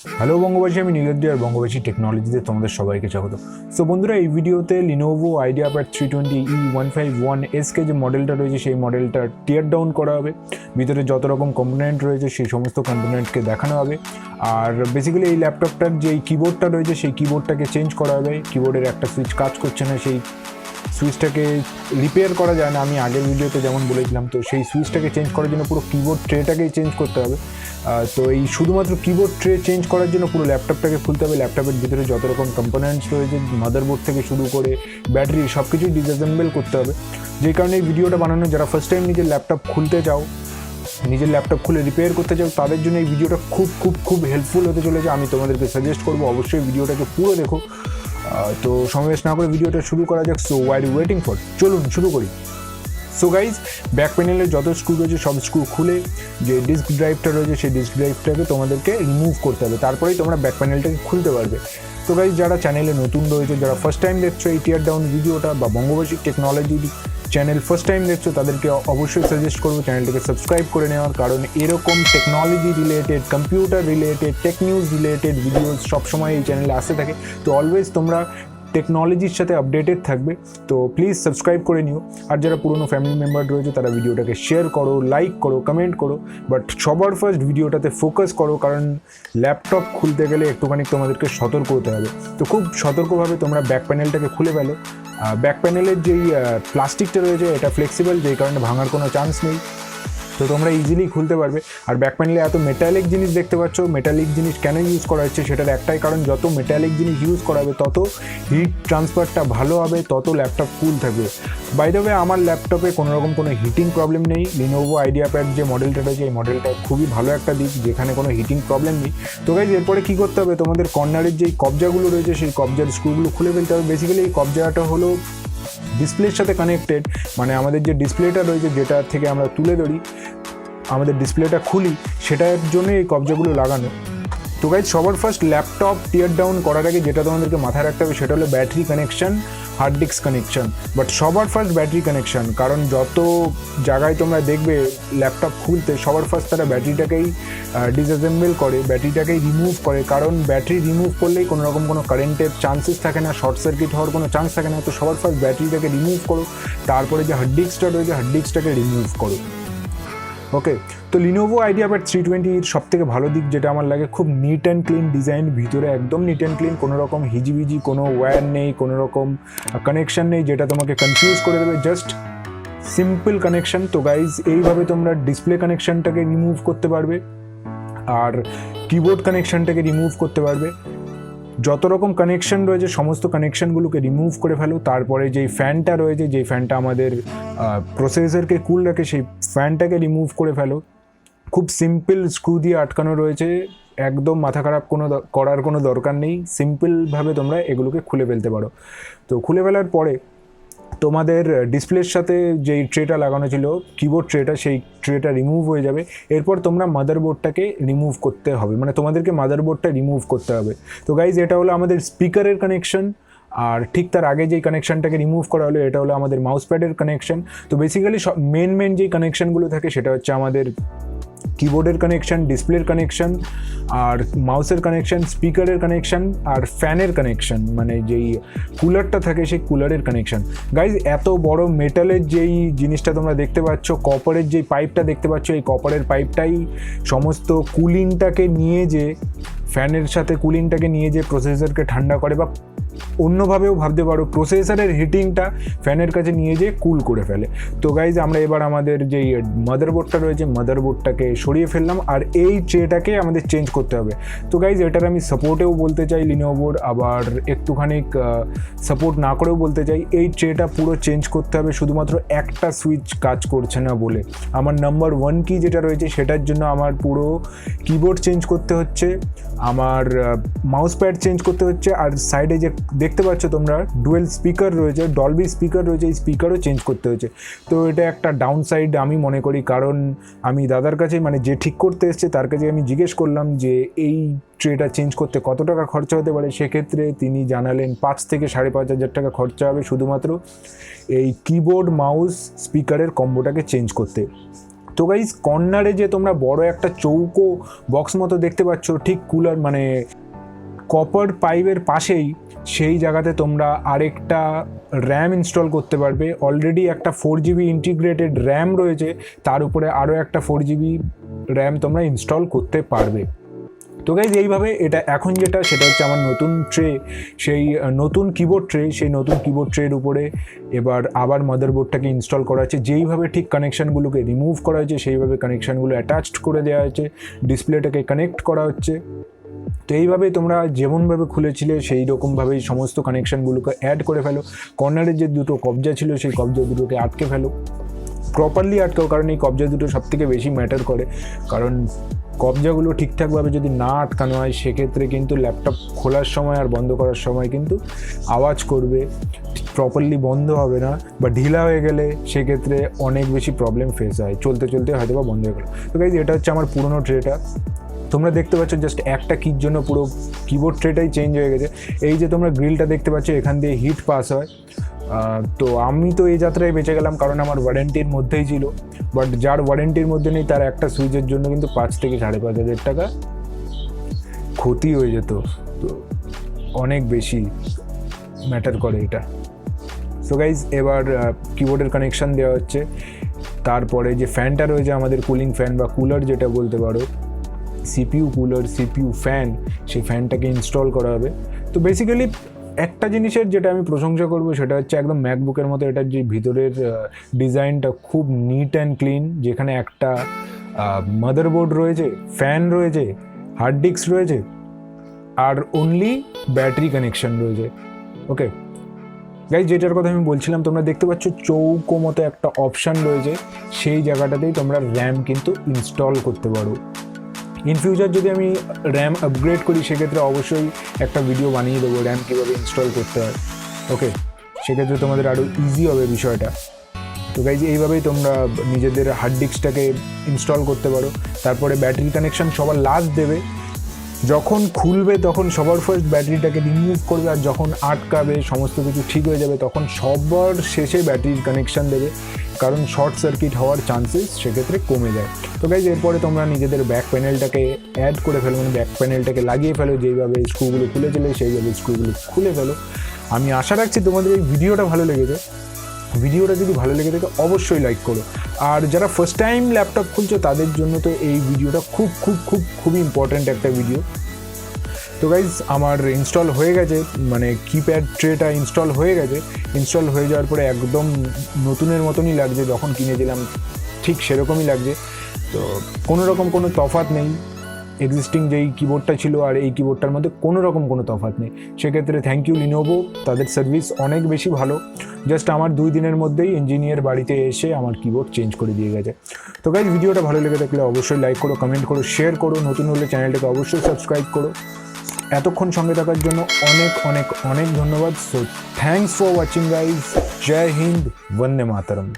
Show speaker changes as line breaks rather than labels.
Hello বঙ্গবাসী, আমি নীলাদ্রি আর বঙ্গবাসী টেকনোলজিতে তোমাদের সবাইকে স্বাগত। সো বন্ধুরা, এই ভিডিওতে Lenovo Ideapad 320-15ISK যে মডেলটা রয়েছে সেই মডেলটা টিয়ার ডাউন করা হবে। ভিতরে যত রকম কম্পোনেন্ট রয়েছে সেই সমস্ত কম্পোনেন্টকে দেখানো হবে। আর বেসিক্যালি এই ল্যাপটপটার যে কিবোর্ডটা রয়েছে সেই কিবোর্ডটাকে চেঞ্জ করা হবে। কিবোর্ডের একটা সুইচ কাজ করছে না, সেই সুইচটাকে রিপেয়ার করা যায় না, আমি আগের ভিডিওতে যেমন বলেছিলাম। তো সেই সুইচটাকে চেঞ্জ করার জন্য পুরো কিবোর্ড ট্রেটাকেই চেঞ্জ করতে হবে। তো এই শুধুমাত্র কিবোর্ড ট্রে চেঞ্জ করার জন্য পুরো ল্যাপটপটাকে খুলতে হবে। ল্যাপটপের ভিতরে যত রকম কম্পোনেন্টস রয়েছে, মাদারবোর্ড থেকে শুরু করে ব্যাটারি, সব কিছুই ডিসঅ্যাসেম্বল করতে হবে। যেই কারণে এই ভিডিওটা বানানো, যারা ফার্স্ট টাইম নিজের ল্যাপটপ খুলতে চাও, নিজের ল্যাপটপ খুলে রিপেয়ার করতে চাও, তাদের জন্য এই ভিডিওটা খুব হেল্পফুল হতে চলেছে। আমি তোমাদেরকে সাজেস্ট করবো অবশ্যই ভিডিওটাকে পুরো দেখো। তো সমাবেশ না করে ভিডিওটা শুরু করা যাক। So why are you waiting for, চলুন শুরু করি। সো গাইজ, ব্যাক প্যানেলের যত স্ক্রু রয়েছে সব স্ক্রু খুলে যে ডিস্ক ড্রাইভটা রয়েছে সেই ডিস্ক ড্রাইভটাকে তোমাদেরকে রিমুভ করতে হবে, তারপরেই তোমরা ব্যাক প্যানেলটাকে খুলতে পারবে। তো গাইজ, যারা চ্যানেলে নতুন রয়েছে, যারা ফার্স্ট টাইম দেখছো এই টিয়ার ডাউন ভিডিওটা বা বঙ্গবাসী টেকনোলজির চ্যানেল ফার্স্ট টাইম দেখছো, তাদেরকে অবশ্যই সাজেস্ট করবো চ্যানেলটাকে সাবস্ক্রাইব করে নেওয়ার। কারণ এরকম technology related, computer related, tech news related videos সবসময় এই চ্যানেলে আসতে থাকে। তো অলওয়েজ তোমরা টেকনোলজির সাথে আপডেটেড থাকবে। তো প্লিজ সাবস্ক্রাইব করে নিও। আর যারা পুরনো ফ্যামিলি মেম্বার রয়েছে তারা ভিডিওটাকে শেয়ার করো, লাইক করো, কমেন্ট করো। বাট সবার ফার্স্ট ভিডিওটাতে ফোকাস করো, কারণ ল্যাপটপ খুলতে গেলে একটুখানি তোমাদেরকে সতর্ক হতে হবে। তো খুব সতর্কভাবে তোমরা ব্যাক প্যানেলটাকে খুলে ফেলো। ব্যাক প্যানেলের যেই প্লাস্টিকটা রয়েছে এটা ফ্লেক্সিবল, যেই কারণে ভাঙার কোনো চান্স নেই। তো তোমরা ইজিলি খুলতে পারবে। আর ব্যাক প্যানেলে এত মেটালিক জিনিস দেখতে পাচ্ছ, মেটালিক জিনিস কেন ইউজ করা হচ্ছে সেটার একটাই কারণ, যত মেটালিক জিনিস ইউজ করা হবে তত হিট ট্রান্সফারটা ভালো হবে, তত ল্যাপটপ কুল থাকবে। বাই দ্য ওয়ে, আমার ল্যাপটপে কোনোরকম কোনো হিটিং প্রবলেম নেই। Lenovo Ideapad যে মডেলটা রয়েছে এই মডেলটা খুবই ভালো একটা দিক, যেখানে কোনো হিটিং প্রবলেম নেই। তো গাইজ, এরপরে কী করতে হবে, তোমাদের কর্নারের যেই কবজাগুলো রয়েছে সেই কবজার স্ক্রুগুলো খুলে ফেলতে হবে। বেসিক্যালি এই কবজাটা হলো ডিসপ্লের সাথে কানেক্টেড, মানে আমাদের যে ডিসপ্লেটা রয়েছে যেটা থেকে আমরা তুলে ধরি, আমাদের ডিসপ্লেটা খুলি, সেটার জন্য এই কবজাগুলো লাগানো। তো গাইজ, সবার ফার্স্ট ল্যাপটপ টিয়ার ডাউন করার আগে যেটা তোমাদেরকে মাথায় রাখতে হবে সেটা হলো battery connection, hard disk connection. But সবার ফার্স্ট ব্যাটারি কানেকশন, কারণ যত জায়গায় তোমরা দেখবে ল্যাপটপ খুলতে সবার ফার্স্ট তারা ব্যাটারিটাকেই ডিসঅ্যাসেম্বল করে, ব্যাটারিটাকেই রিমুভ করে। কারণ ব্যাটারি রিমুভ করলেই কোনো রকম কোনো কারেন্টের চান্সেস থাকে না, শর্ট সার্কিট হওয়ার কোনো চান্স থাকে না। তো সবার ফার্স্ট ব্যাটারিটাকে রিমুভ করো, তারপরে যে হার্ড ডিস্কটা রয়েছে হার্ড ডিস্কটাকে রিমুভ করো। ওকে, তো Lenovo Ideapad 320-র সবথেকে ভালো দিক যেটা আমার লাগে, খুব নিট অ্যান্ড ক্লিন ডিজাইন। ভিতরে একদম নিট অ্যান্ড ক্লিন, কোনো রকম হিজিবিজি, কোনো ওয়্যার নেই, কোনো রকম কানেকশান নেই যেটা তোমাকে কনফিউজ করে দেবে, জাস্ট সিম্পল কানেকশান। তো গাইজ, এইভাবে তোমরা ডিসপ্লে কানেকশানটাকে রিমুভ করতে পারবে আর কিবোর্ড কানেকশানটাকে রিমুভ করতে পারবে। যত রকম কানেকশন রয়েছে সমস্ত কানেকশনগুলোকে রিমুভ করে ফেলো। তারপরে যেই ফ্যানটা রয়েছে, যেই ফ্যানটা আমাদের প্রসেসরকে কুল রাখে, সেই ফ্যানটাকে রিমুভ করে ফেলো। খুব সিম্পল স্ক্রু দিয়ে আটকানো রয়েছে, একদম মাথা খারাপ করার কোনো দরকার নেই। সিম্পলভাবে তোমরা এগুলোকে খুলে ফেলতে পারো। তো খুলে ফেলার পরে তোমাদের ডিসপ্লের সাথে যেই ট্রেটা লাগানো ছিল, কিবোর্ড ট্রেটা, সেই ট্রেটা রিমুভ হয়ে যাবে। এরপর তোমরা মাদারবোর্ডটাকে রিমুভ করতে হবে, মানে তোমাদেরকে মাদারবোর্ডটা রিমুভ করতে হবে। তো গাইজ, এটা হলো আমাদের স্পিকারের কানেকশন। আর ঠিক তার আগে যেই কানেকশানটাকে রিমুভ করা হলো এটা হলো আমাদের মাউসপ্যাডের কানেকশন। তো বেসিক্যালি মেন যেই কানেকশানগুলো থাকে সেটা হচ্ছে আমাদের কিবোর্ডের কানেকশন, ডিসপ্লের কানেকশন, আর মাউসের কানেকশন, স্পিকারের কানেকশন, আর ফ্যানের কানেকশন, মানে যেই কুলারটা থাকে সেই কুলারের কানেকশন। গাইজ, এত বড় মেটালের যেই জিনিসটা তোমরা দেখতে পাচ্ছ, কপারের যেই পাইপটা দেখতে পাচ্ছ, এই কপারের পাইপটাই সমস্ত কুলিংটাকে নিয়ে যে, ফ্যানের সাথে কুলিংটাকে নিয়ে যে প্রসেসরকে ঠান্ডা করে, বা অন্যভাবেও ভাবতে পারো প্রসেসরের হিটিংটা ফ্যানের কাছে নিয়ে যেয়ে কুল করে ফেলে। তো গাইজ, আমরা এবার আমাদের যেই মাদারবোর্ডটা রয়েছে মাদারবোর্ডটাকে সরিয়ে ফেললাম, আর এই ট্রেটাকে আমাদের চেঞ্জ করতে হবে। তো গাইজ, এটার আমি সাপোর্টেও বলতে চাই Lenovoর, আবার একটুখানি সাপোর্ট না করেও বলতে চাই। এই ট্রেটা পুরো চেঞ্জ করতে হবে, শুধুমাত্র একটা সুইচ কাজ করছে না বলে। আমার নাম্বার 1 কি যেটা রয়েছে সেটার জন্য আমার পুরো কিবোর্ড চেঞ্জ করতে হচ্ছে, আমার মাউস প্যাড চেঞ্জ করতে হচ্ছে, আর সাইডে যে দেখতে পাচ্ছ তোমরা ডুয়েল স্পিকার রয়েছে, ডলবি স্পিকার রয়েছে, এই স্পিকারও চেঞ্জ করতে হচ্ছে। তো এটা একটা ডাউন সাইড আমি মনে করি, কারণ আমি দাদার কাছে, মানে যে ঠিক করতে এসছে তার কাছে আমি জিজ্ঞেস করলাম যে এই ট্রেটা চেঞ্জ করতে কত টাকা খরচা হতে পারে। সেক্ষেত্রে তিনি জানালেন 5 থেকে 5,500 টাকা খরচা হবে শুধুমাত্র এই কিবোর্ড মাউস স্পিকারের কম্বোটাকে চেঞ্জ করতে। তো গাইজ কর্নারে যে তোমরা বড় একটা চৌকো বক্স মতো দেখতে পাচ্ছ, ঠিক কুলার মানে কপার পাইপের পাশেই সেই জায়গাতে তোমরা আরেকটা র্যাম ইনস্টল করতে পারবে। অলরেডি একটা 4GB ইন্টিগ্রেটেড র্যাম রয়েছে, তার উপরে আরও একটা 4GB র্যাম তোমরা ইনস্টল করতে পারবে। তো গাইজ এইভাবে এটা এখন যেটা সেটা হচ্ছে আমার নতুন ট্রে, সেই নতুন কিবোর্ড ট্রে, সেই নতুন কিবোর্ড ট্রের উপরে এবার আবার মাদারবোর্ডটাকে ইনস্টল করা হচ্ছে। যেইভাবে ঠিক কানেকশানগুলোকে রিমুভ করা হয়েছে সেইভাবে কানেকশানগুলো অ্যাটাচড করে দেওয়া হয়েছে, ডিসপ্লেটাকে কানেক্ট করা হচ্ছে। তো এইভাবে তোমরা যেমনভাবে খুলেছিলে সেই রকমভাবেই সমস্ত কানেকশানগুলোকে অ্যাড করে ফেলো। কর্নারের যে দুটো কবজা ছিল সেই কবজা দুটোকে আটকে ফেলো, প্রপারলি আটকাও, কারণ এই কবজা দুটো সবথেকে বেশি ম্যাটার করে। কারণ কবজাগুলো ঠিকঠাকভাবে যদি না আটকানো হয় সেক্ষেত্রে কিন্তু ল্যাপটপ খোলার সময় আর বন্ধ করার সময় কিন্তু আওয়াজ করবে, প্রপারলি বন্ধ হবে না, বা ঢিলা হয়ে গেলে সেক্ষেত্রে অনেক বেশি প্রবলেম ফেস হয়, চলতে চলতে হয়তো বা বন্ধ হয়ে গেলো। তো গাইজ এটা হচ্ছে আমার পুরোনো ট্রেটা। তোমরা দেখতে পাচ্ছ জাস্ট একটা কির জন্য পুরো কিবোর্ড ট্রেটাই চেঞ্জ হয়ে গেছে। এই যে তোমরা গ্রিলটা দেখতে পাচ্ছ, এখান দিয়ে হিট পাস হয়। তো আমি তো এই যাত্রায় বেঁচে গেলাম কারণ আমার ওয়ারেন্টির মধ্যেই ছিল, বাট যার ওয়ারেন্টির মধ্যে নেই তার একটা সুইচের জন্য কিন্তু 5 থেকে 5,500 টাকা ক্ষতি হয়ে যেত। তো অনেক বেশি ম্যাটার করে এটা। সো গাইজ এবার কিবোর্ডের কানেকশান দেওয়া হচ্ছে, তারপরে যে ফ্যানটা রয়েছে আমাদের কুলিং ফ্যান বা কুলার যেটা বলতে পারো, সিপিইউ কুলার, সিপিইউ ফ্যান, সেই ফ্যানটাকে ইনস্টল করা হবে। তো বেসিক্যালি একটা জিনিসের যেটা আমি প্রশংসা করব সেটা হচ্ছে একদম ম্যাকবুকের মতো এটার যে ভিতরের ডিজাইনটা খুব নিট অ্যান্ড ক্লিন, যেখানে একটা মাদারবোর্ড রয়েছে, ফ্যান রয়েছে, হার্ড ডিস্ক রয়েছে, আর অনলি ব্যাটারি কানেকশন রয়েছে। ওকে গাইজ, যেটার কথা আমি বলছিলাম, তোমরা দেখতে পাচ্ছ চৌকো মতো একটা অপশান রয়েছে, সেই জায়গাটাতেই তোমরা র্যাম কিন্তু ইনস্টল করতে পারো। ইন ফিউচার যদি আমি র্যাম আপগ্রেড করি সেক্ষেত্রে অবশ্যই একটা ভিডিও বানিয়ে দেবো র্যাম কীভাবে ইনস্টল করতে হয়। ওকে, সেক্ষেত্রে তোমাদের আরও ইজি হবে বিষয়টা। তো গাইজ এইভাবেই তোমরা নিজেদের হার্ড ডিস্কটাকে ইনস্টল করতে পারো। তারপরে ব্যাটারি কানেকশান সবার লাস্ট দেবে, যখন খুলবে তখন সবার ফার্স্ট ব্যাটারিটাকে রিমুভ করবে, আর যখন আটকাবে সমস্ত কিছু ঠিক হয়ে যাবে তখন সবার শেষে ব্যাটারির কানেকশান দেবে, কারণ শর্ট সার্কিট হওয়ার চান্সেস সেক্ষেত্রে কমে যায়। তো গাইজ এরপরে তোমরা নিজেদের ব্যাক প্যানেলটাকে অ্যাড করে ফেলো, মানে ব্যাক প্যানেলটাকে লাগিয়ে ফেলো, যেইভাবে স্ক্রুগুলো খুলেছিলে সেইভাবে স্ক্রুগুলো খুলে ফেলো। আমি আশা রাখছি তোমাদের এই ভিডিওটা ভালো লেগেছে। ভিডিওটা যদি ভালো লেগে থাকে অবশ্যই লাইক করো, আর যারা ফার্স্ট টাইম ল্যাপটপ খুলছো তাদের জন্য তো এই ভিডিওটা খুবই ইম্পর্ট্যান্ট একটা ভিডিও। তো গাইজ আমার ইনস্টল হয়ে গেছে, মানে কিপ্যাড ট্রেটা ইনস্টল হয়ে গেছে। ইনস্টল হয়ে যাওয়ার পরে একদম নতুনের মতনই লাগছে, যখন কিনেছিলাম ঠিক সেরকমই লাগছে। তো কোনো তফাৎ নেই, এক্সিস্টিং যেই কিবোর্ডটা ছিল আর এই কিবোর্ডটার মধ্যে কোনো তফাৎ নেই। সেক্ষেত্রে থ্যাংক ইউ লিনোভো, তাদের সার্ভিস অনেক বেশি ভালো। জাস্ট আমার 2 দিনের মধ্যেই ইঞ্জিনিয়ার বাড়িতে এসে আমার কিবোর্ড চেঞ্জ করে দিয়ে গেছে। তো গাইজ ভিডিওটা ভালো লেগে থাকলে অবশ্যই লাইক করো, কমেন্ট করো, শেয়ার করো, নতুন হলে চ্যানেলটাকে অবশ্যই সাবস্ক্রাইব করো। এতক্ষণ সঙ্গে থাকার জন্য অনেক ধন্যবাদ। So thanks for watching guys. জয় হিন্দ, বন্দে মাতরম।